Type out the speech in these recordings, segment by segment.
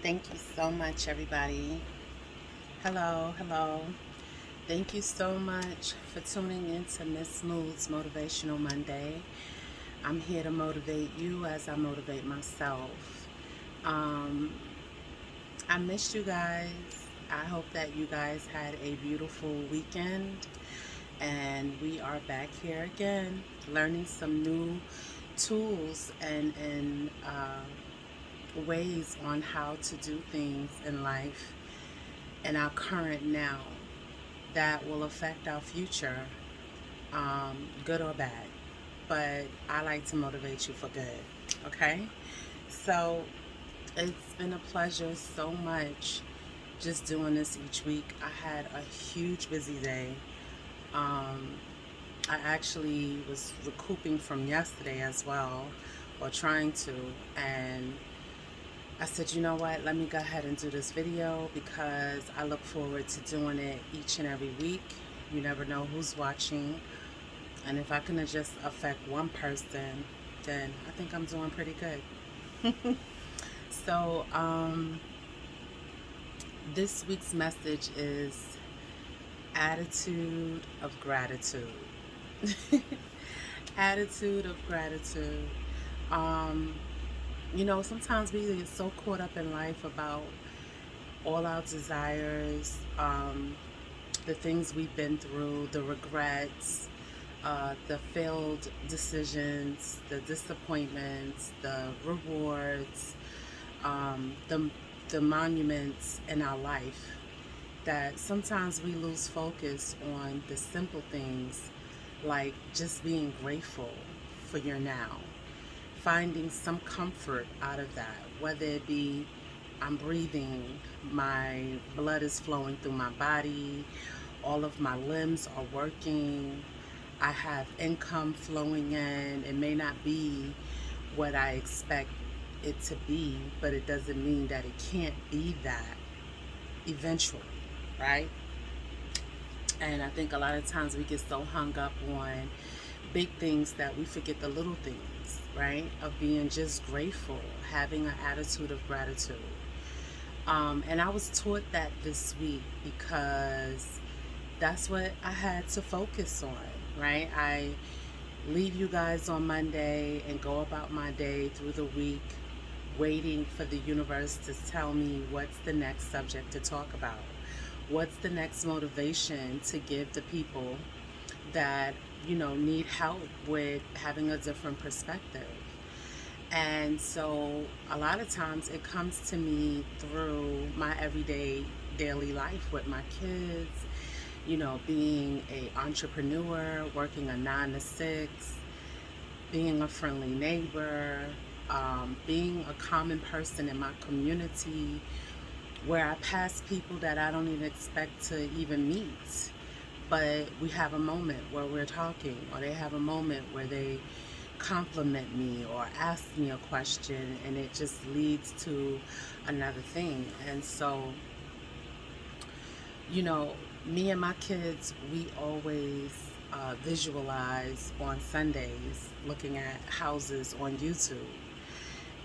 Thank you so much, everybody. Hello, hello. Thank you so much for tuning in to Miss Smooth's Motivational Monday. I'm here to motivate you as I motivate myself. Um, I missed you guys. I hope that you guys had a beautiful weekend. And we are back here again, learning some new tools and ways on how to do things in life in our current now that will affect our future, good or bad. But I like to motivate you for good. Okay? So it's been a pleasure so much just doing this each week. I had a huge busy day. Um, I actually was recouping from yesterday as well, or trying to, and I said, you know what, let me go ahead and do this video because I look forward to doing it each and every week. You never know who's watching. And if I can just affect one person, then I think I'm doing pretty good. So, this week's message is attitude of gratitude. Attitude of gratitude. Um, Sometimes we get so caught up in life about all our desires, the things we've been through, the regrets, the failed decisions, the disappointments, the rewards, the monuments in our life, that sometimes we lose focus on the simple things like just being grateful for your now, finding some comfort out of that, whether it be I'm breathing, my blood is flowing through my body, all of my limbs are working, I have income flowing in. It may not be what I expect it to be, but it doesn't mean that it can't be that eventually, right? And I think a lot of times we get so hung up on big things that we forget the little things, right? Of being just grateful, having an attitude of gratitude. And I was taught that this week because that's what I had to focus on, right? I leave you guys on Monday and go about my day through the week, waiting for the universe to tell me what's the next subject to talk about. What's the next motivation to give the people that, need help with having a different perspective? And so a lot of times it comes to me through my everyday daily life with my kids, being a entrepreneur, working a 9 to 6, being a friendly neighbor, being a common person in my community where I pass people that I don't even expect to even meet. But we have a moment where we're talking, or they have a moment where they compliment me or ask me a question, and it just leads to another thing. And so, you know, me and my kids, we always visualize on Sundays looking at houses on YouTube.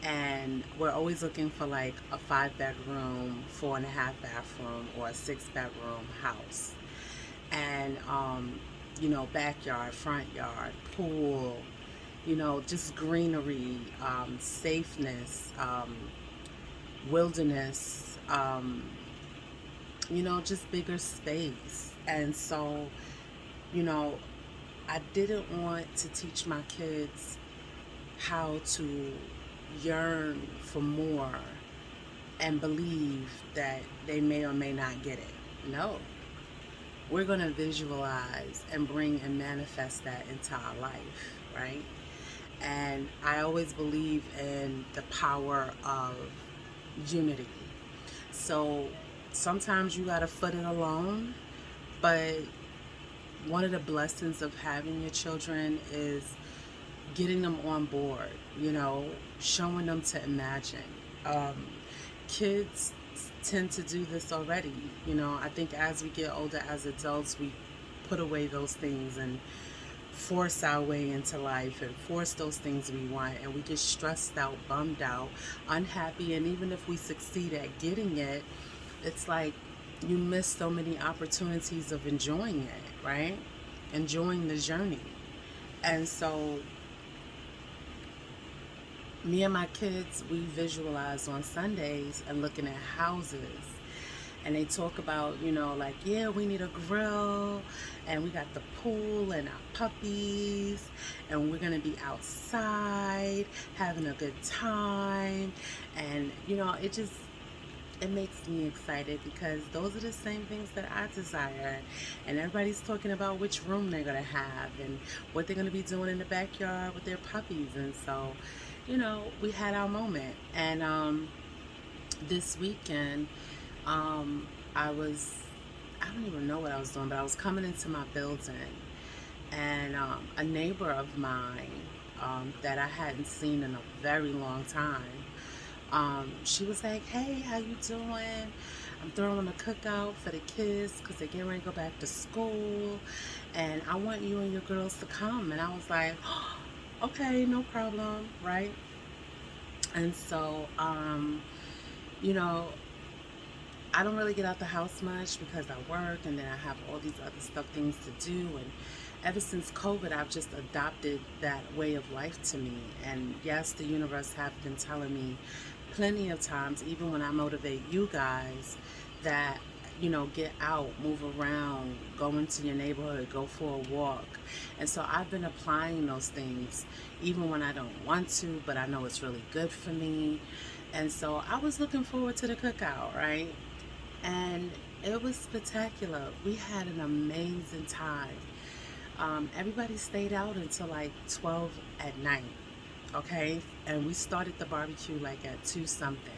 And we're always looking for like a 5 bedroom, 4.5 bathroom, or a 6 bedroom house. And, backyard, front yard, pool, just greenery, safeness, wilderness, just bigger space. And so, you know, I didn't want to teach my kids how to yearn for more and believe that they may or may not get it. No, we're going to visualize and bring and manifest that into our life, right? And I always believe in the power of unity. So sometimes you got to foot it alone, but one of the blessings of having your children is getting them on board, showing them to imagine. Um, Kids tend to do this already. I think as we get older as adults, we put away those things and force our way into life and force those things we want, and we get stressed out, bummed out, unhappy, and even if we succeed at getting it, it's like you miss so many opportunities of enjoying it, right? Enjoying the journey. And so me and my kids, we visualize on Sundays and looking at houses. And they talk about, like, yeah, we need a grill, and we got the pool and our puppies, and we're going to be outside having a good time. And, it makes me excited because those are the same things that I desire. And everybody's talking about which room they're going to have and what they're going to be doing in the backyard with their puppies. And so, we had our moment. And this weekend, I don't even know what I was doing, but I was coming into my building, and a neighbor of mine that I hadn't seen in a very long time, she was like, hey, how you doing? I'm throwing a cookout for the kids because they're getting ready to go back to school, and I want you and your girls to come. And I was like, oh, okay, no problem, right? And so, you know, I don't really get out the house much because I work and then I have all these other things to do. And ever since COVID, I've just adopted that way of life to me. And yes, the universe have been telling me plenty of times, even when I motivate you guys, that, get out, move around, go into your neighborhood, go for a walk. And so I've been applying those things even when I don't want to, but I know it's really good for me. And so I was looking forward to the cookout, right? And it was spectacular. We had an amazing time. Everybody stayed out until like 12 at night, okay? And we started the barbecue like at 2 something.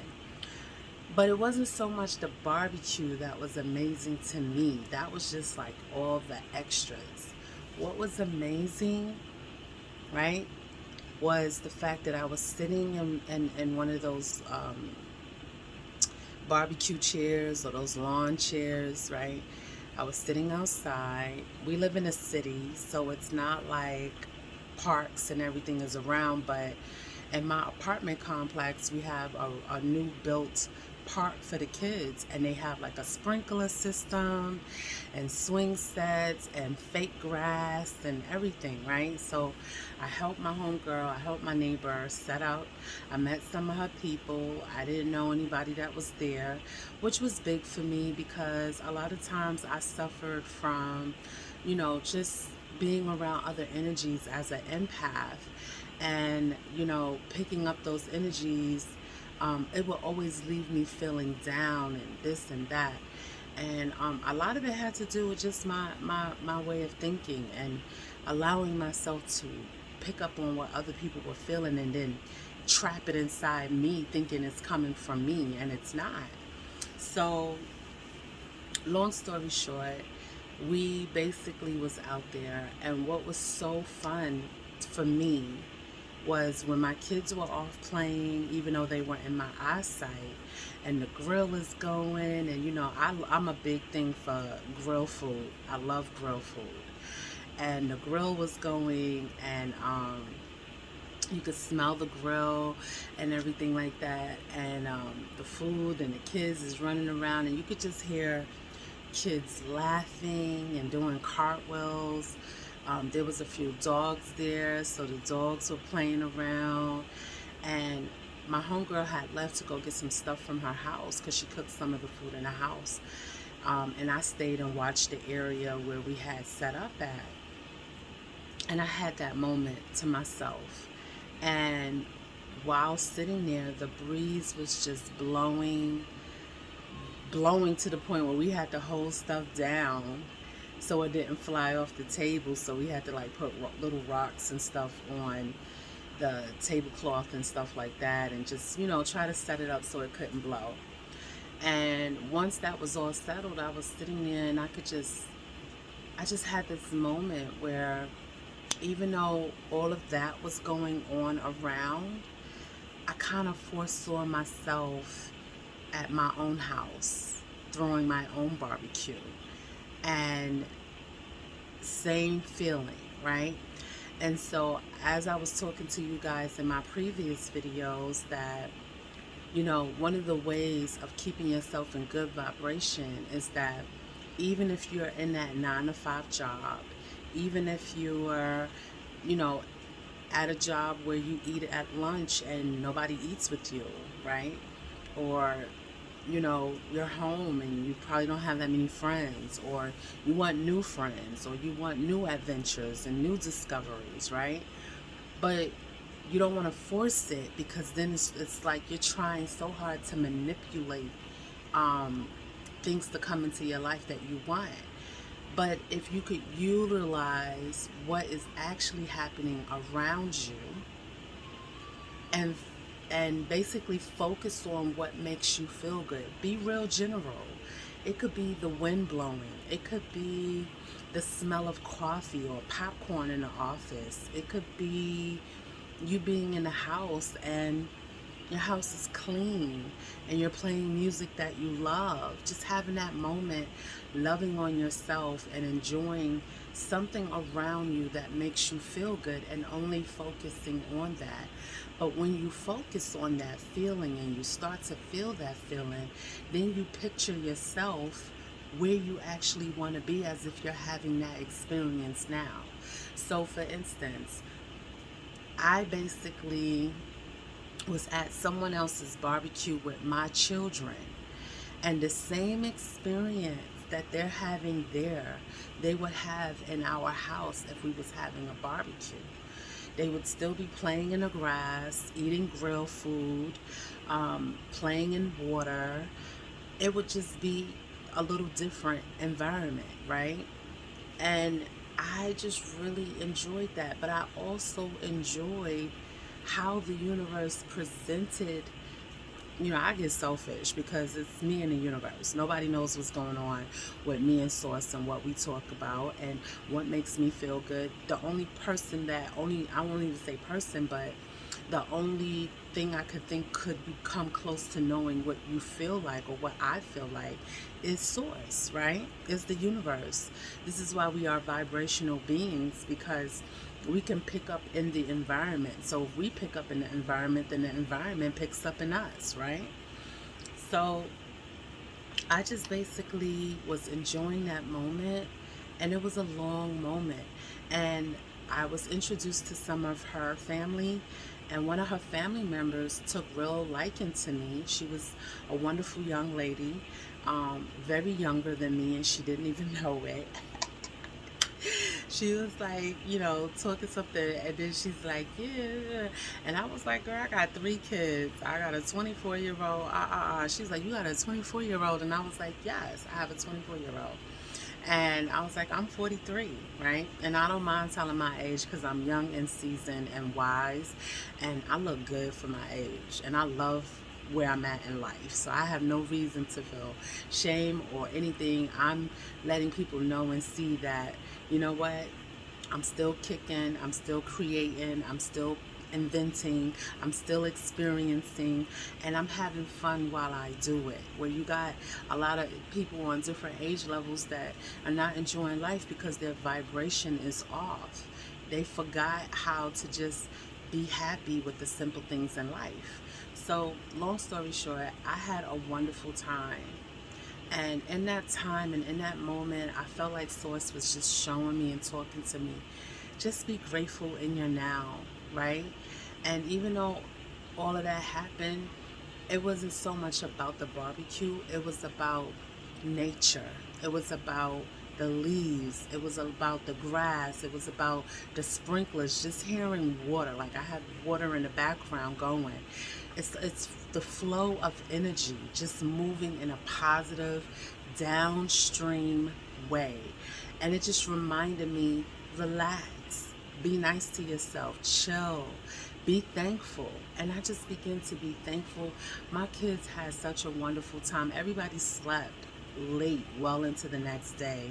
But it wasn't so much the barbecue that was amazing to me. That was just like all the extras. What was amazing, right, was the fact that I was sitting in one of those barbecue chairs or those lawn chairs, right? I was sitting outside. We live in a city, so it's not like parks and everything is around, but in my apartment complex, we have a new built park for the kids, and they have like a sprinkler system and swing sets and fake grass and everything, right? So I helped my homegirl, I helped my neighbor set out. I met some of her people. I didn't know anybody that was there, which was big for me because a lot of times I suffered from, just being around other energies as an empath, and picking up those energies, it will always leave me feeling down and this and that. And a lot of it had to do with just my way of thinking and allowing myself to pick up on what other people were feeling and then trap it inside me thinking it's coming from me, and it's not. So long story short, we basically was out there, and what was so fun for me was when my kids were off playing, even though they weren't in my eyesight, and the grill is going, and I'm a big thing for grill food. I love grill food. And the grill was going, and you could smell the grill and everything like that, and the food and the kids is running around, and you could just hear kids laughing and doing cartwheels. There was a few dogs there, so the dogs were playing around. And my homegirl had left to go get some stuff from her house because she cooked some of the food in the house. And I stayed and watched the area where we had set up at. And I had that moment to myself. And while sitting there, the breeze was just blowing to the point where we had to hold stuff down so it didn't fly off the table. So we had to like put little rocks and stuff on the tablecloth and stuff like that, and just try to set it up so it couldn't blow. And once that was all settled, I was sitting there, and I just had this moment where, even though all of that was going on around, I kind of foresaw myself at my own house throwing my own barbecue. And same feeling, right? And so, as I was talking to you guys in my previous videos, that, one of the ways of keeping yourself in good vibration is that even if you're in that 9 to 5 job, even if you're, you know, at a job where you eat at lunch and nobody eats with you, right? Or, you're home and you probably don't have that many friends, or you want new friends, or you want new adventures and new discoveries, right? But you don't want to force it, because then it's like you're trying so hard to manipulate um, things to come into your life that you want. But if you could utilize what is actually happening around you, and basically focus on what makes you feel good. Be real general. It could be the wind blowing. It could be the smell of coffee or popcorn in the office. It could be you being in the house and your house is clean and you're playing music that you love. Just having that moment, loving on yourself and enjoying something around you that makes you feel good, and only focusing on that. But when you focus on that feeling and you start to feel that feeling, then you picture yourself where you actually want to be, as if you're having that experience now. So, for instance, I basically was at someone else's barbecue with my children, and the same experience that they're having there, they would have in our house if we was having a barbecue. They would still be playing in the grass, eating grill food, playing in water. It would just be a little different environment, right? And I just really enjoyed that. But I also enjoyed how the universe presented. I get selfish because it's me and the universe. Nobody knows what's going on with me and Source and what we talk about and what makes me feel good. The only person I won't even say person, but the only thing I could think could become close to knowing what you feel like or what I feel like is Source, right? Is the universe. This is why we are vibrational beings, because we can pick up in the environment. So if we pick up in the environment, then the environment picks up in us, right? So I just basically was enjoying that moment, and it was a long moment. And I was introduced to some of her family, and one of her family members took real liking to me. She was a wonderful young lady, very younger than me, and she didn't even know it. She was like, talking something, and then she's like, yeah. And I was like, girl, I got 3 kids. I got a 24-year-old. She's like, you got a 24-year-old? And I was like, yes, I have a 24-year-old. And I was like, I'm 43, right? And I don't mind telling my age, because I'm young and seasoned and wise, and I look good for my age. And I love where I'm at in life. So I have no reason to feel shame or anything. I'm letting people know and see that, you know what? I'm still kicking, I'm still creating, I'm still inventing, I'm still experiencing, and I'm having fun while I do it. Where you got a lot of people on different age levels that are not enjoying life because their vibration is off. They forgot how to just be happy with the simple things in life. So, long story short, I had a wonderful time. And in that time and in that moment, I felt like Source was just showing me and talking to me. Just be grateful in your now, right? And even though all of that happened, it wasn't so much about the barbecue. It was about nature. It was about the leaves. It was about the grass. It was about the sprinklers, just hearing water. Like I had water in the background going. It's the flow of energy just moving in a positive downstream way. And it just reminded me, relax, be nice to yourself, chill, be thankful. And I just began to be thankful. My kids had such a wonderful time. Everybody slept late, well into the next day.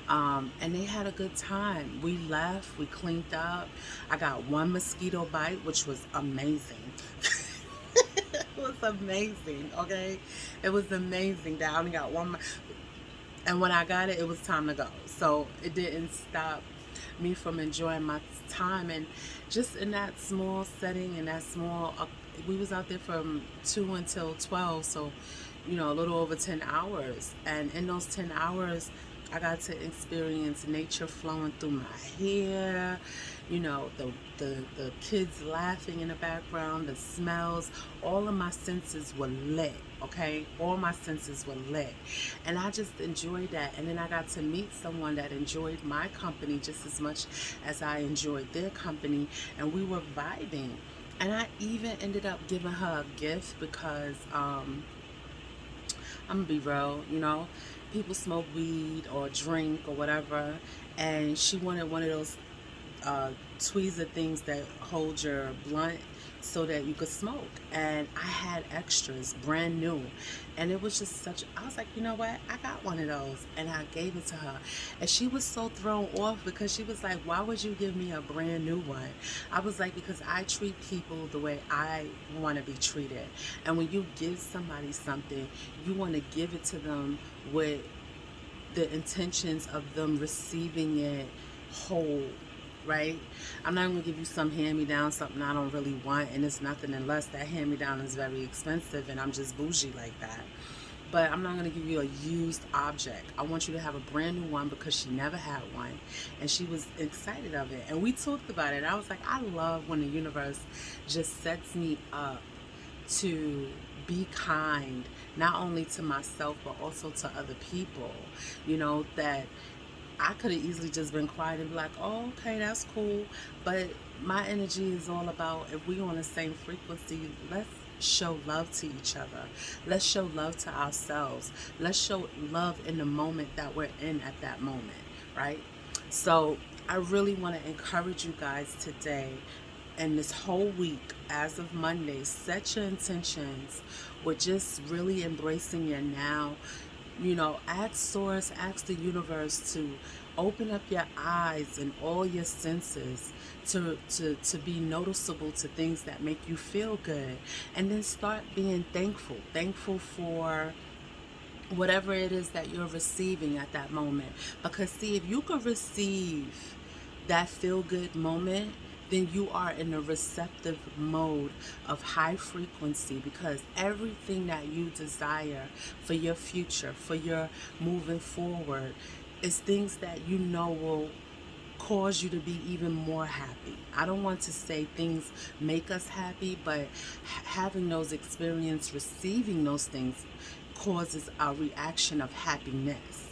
And they had a good time. We left, we cleaned up. I got one mosquito bite, which was amazing. It was amazing, okay? It was amazing that I only got one. And when I got it, it was time to go. So it didn't stop me from enjoying my time. And just in that small setting and that small, we was out there from 2 until 12, so a little over 10 hours. And in those 10 hours, I got to experience nature flowing through my hair, the kids laughing in the background, the smells. All of my senses were lit, okay? All my senses were lit. And I just enjoyed that. And then I got to meet someone that enjoyed my company just as much as I enjoyed their company. And we were vibing. And I even ended up giving her a gift because I'm gonna be real, people smoke weed or drink or whatever, and she wanted one of those tweezer things that hold your blunt so that you could smoke. And I had extras, brand new. And it was just I was like, you know what? I got one of those. And I gave it to her. And she was so thrown off because she was like, why would you give me a brand new one? I was like, because I treat people the way I want to be treated. And when you give somebody something, you want to give it to them with the intentions of them receiving it whole, right? I'm not going to give you some hand-me-down, something I don't really want, and it's nothing unless that hand-me-down is very expensive and I'm just bougie like that. But I'm not going to give you a used object. I want you to have a brand new one because she never had one, and she was excited of it. And we talked about it. I was like, I love when the universe just sets me up to be kind, not only to myself but also to other people, that I could have easily just been quiet and be like, oh, okay, that's cool. But my energy is all about, if we on the same frequency, let's show love to each other. Let's show love to ourselves. Let's show love in the moment that we're in at that moment, right? So I really want to encourage you guys today and this whole week, as of Monday, set your intentions with just really embracing your now. Ask Source, ask the universe to open up your eyes and all your senses to be noticeable to things that make you feel good. And then start being thankful. Thankful for whatever it is that you're receiving at that moment. Because see, if you can receive that feel good moment, then you are in a receptive mode of high frequency, because everything that you desire for your future, for your moving forward, is things that will cause you to be even more happy. I don't want to say things make us happy, but having those experiences, receiving those things, causes a reaction of happiness.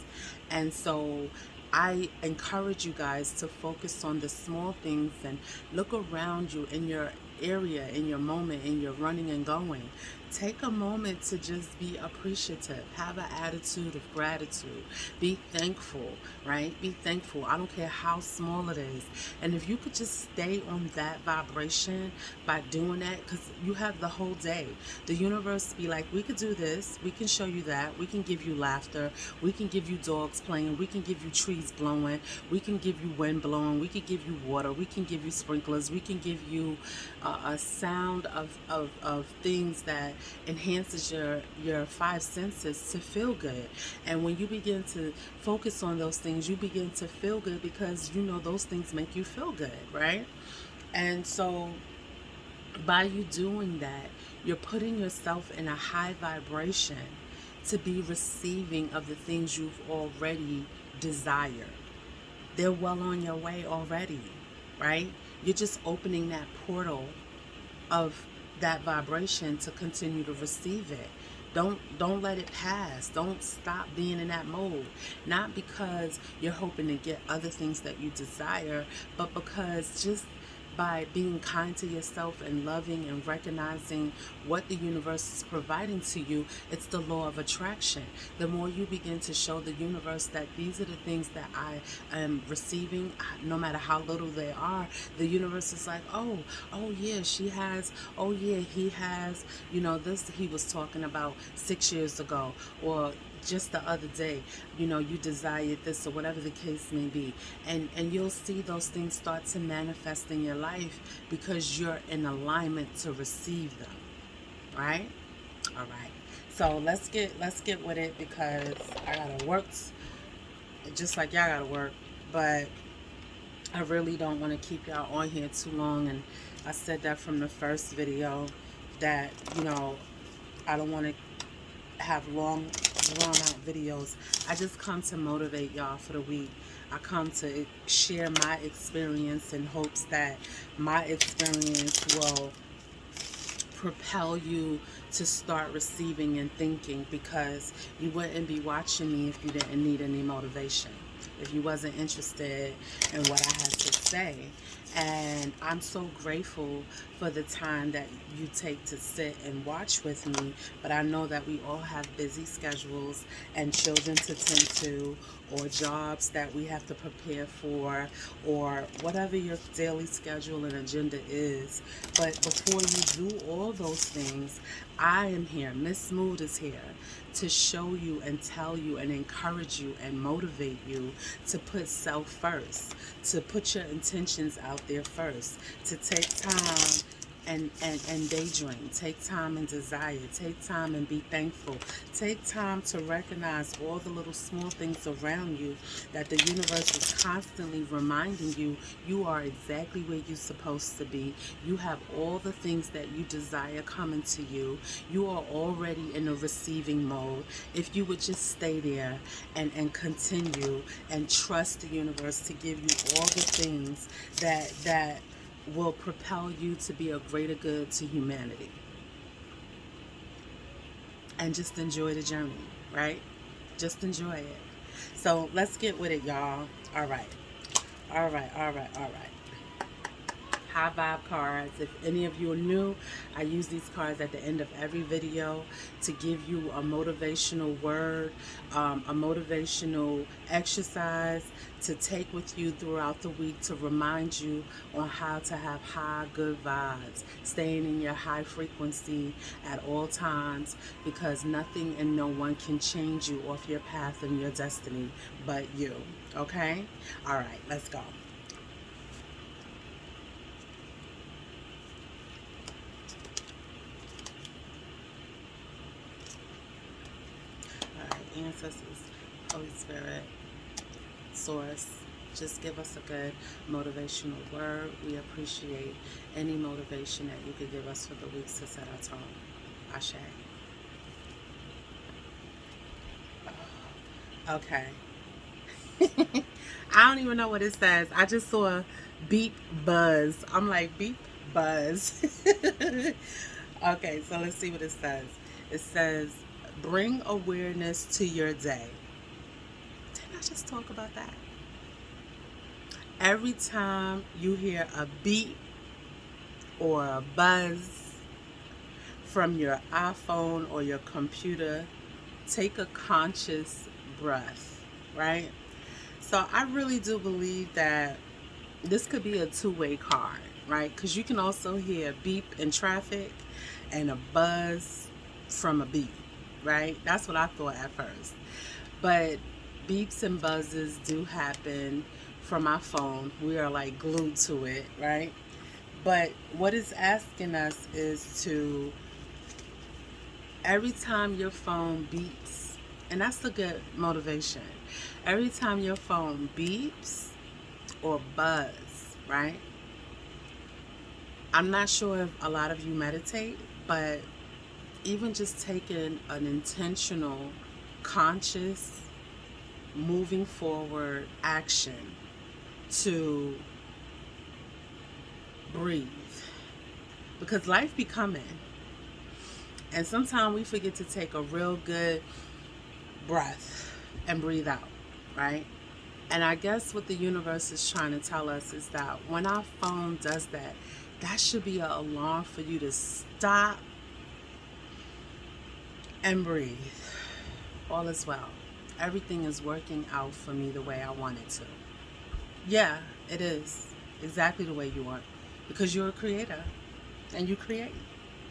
And so I encourage you guys to focus on the small things and look around you in your area, in your moment, in your running and going. Take a moment to just be appreciative. Have an attitude of gratitude. Be thankful, right? Be thankful. I don't care how small it is. And if you could just stay on that vibration by doing that, because you have the whole day. The universe be like, we could do this. We can show you that. We can give you laughter. We can give you dogs playing. We can give you trees blowing. We can give you wind blowing. We can give you water. We can give you sprinklers. We can give you a sound of things that enhances your five senses to feel good. And when you begin to focus on those things, you begin to feel good, because those things make you feel good, right? And so by you doing that, you're putting yourself in a high vibration to be receiving of the things you've already desired. They're well on your way already, right? You're just opening that portal of that vibration to continue to receive it. Don't let it pass. Don't stop being in that mode. Not because you're hoping to get other things that you desire, but because just by being kind to yourself and loving and recognizing what the universe is providing to you, it's the law of attraction. The more you begin to show the universe that these are the things that I am receiving, no matter how little they are, the universe is like, oh yeah, she has, oh yeah, he has, this he was talking about 6 years ago, or just the other day, you desired this, or whatever the case may be. And you'll see those things start to manifest in your life because you're in alignment to receive them. Right? All right. So let's get with it, because I gotta work just like y'all gotta work. But I really don't want to keep y'all on here too long, and I said that from the first video that, I don't want to have long, drawn out videos. I just come to motivate y'all for the week. I come to share my experience in hopes that my experience will propel you to start receiving and thinking, because you wouldn't be watching me if you didn't need any motivation, if you wasn't interested in what I had to say. And I'm so grateful for the time that you take to sit and watch with me. But I know that we all have busy schedules and children to tend to, or jobs that we have to prepare for, or whatever your daily schedule and agenda is. But before you do all those things, I am here. Miss Mood is here to show you and tell you and encourage you and motivate you to put self first, to put your intentions out there first, to take time and daydream, take time and desire, take time and be thankful, take time to recognize all the little small things around you that the universe is constantly reminding you you are exactly where you're supposed to be. You have all the things that you desire coming to you. You are already in a receiving mode. If you would just stay there and continue and trust the universe to give you all the things that will propel you to be a greater good to humanity. And just enjoy the journey, right? Just enjoy it. So let's get with it, y'all. All right. All right. All right. All right. High vibe cards. If any of you are new, I use these cards at the end of every video to give you a motivational word, a motivational exercise to take with you throughout the week to remind you on how to have high, good vibes, staying in your high frequency at all times, because nothing and no one can change you off your path and your destiny but you. Okay? All right, let's go. Ancestors, Holy Spirit, Source, just give us a good motivational word. We appreciate any motivation that you could give us for the weeks to set our tone. Ashe. Okay. I don't even know what it says. I just saw beep buzz. I'm like, beep buzz. Okay, so let's see what it says. It says, bring awareness to your day. Didn't I just talk about that? Every time you hear a beep or a buzz from your iPhone or your computer, take a conscious breath, right? So I really do believe that this could be a two-way card, right? Because you can also hear a beep in traffic and a buzz from a beep, right? That's what I thought at first. But beeps and buzzes do happen from my phone. We are like glued to it, right? But what it's asking us is to, every time your phone beeps, and that's a good motivation, every time your phone beeps or buzz, right? I'm not sure if a lot of you meditate, but even just taking an intentional, conscious, moving forward action to breathe. Because life be coming. And sometimes we forget to take a real good breath and breathe out, right? And I guess what the universe is trying to tell us is that when our phone does that, that should be an alarm for you to stop and breathe. All is well. Everything is working out for me the way I want it to. Yeah, it is. Exactly the way you want. Because you're a creator and you create.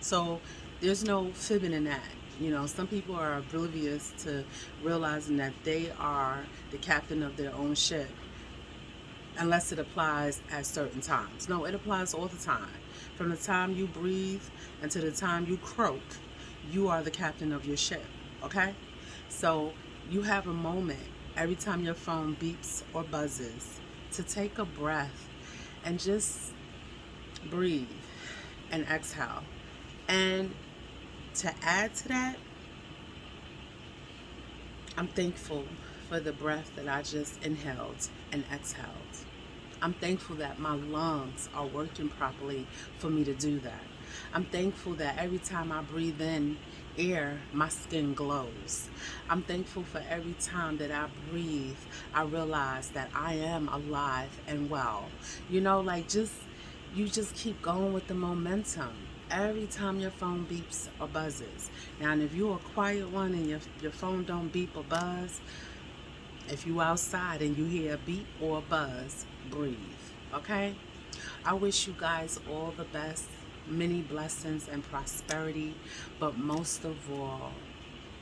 So there's no fibbing in that. You know, some people are oblivious to realizing that they are the captain of their own ship, unless it applies at certain times. No, it applies all the time. From the time you breathe until the time you croak, you are the captain of your ship, okay? So you have a moment every time your phone beeps or buzzes to take a breath and just breathe and exhale. And to add to that, I'm thankful for the breath that I just inhaled and exhaled. I'm thankful that my lungs are working properly for me to do that. I'm thankful that every time I breathe in air, my skin glows. I'm thankful for every time that I breathe, I realize that I am alive and well. Like you just keep going with the momentum. Every time your phone beeps or buzzes. Now, and if you're a quiet one and your phone don't beep or buzz, if you outside and you hear a beep or a buzz, breathe, okay? I wish you guys all the best, many blessings and prosperity, but most of all,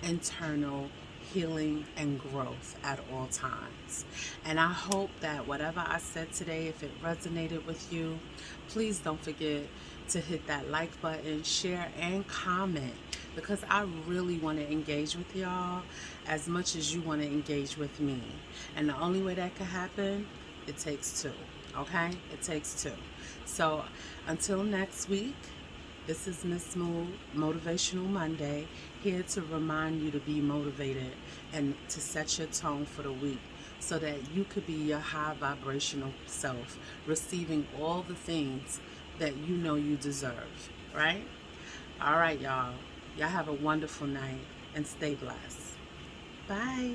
internal healing and growth at all times. And I hope that whatever I said today, if it resonated with you, please don't forget to hit that like button, share, and comment, because I really want to engage with y'all as much as you want to engage with me. And the only way that can happen, it takes two. Okay? It takes two. So until next week, this is Miss Smooth, Motivational Monday, here to remind you to be motivated and to set your tone for the week so that you could be your high vibrational self, receiving all the things that you know you deserve, right? All right, y'all. Y'all have a wonderful night and stay blessed. Bye.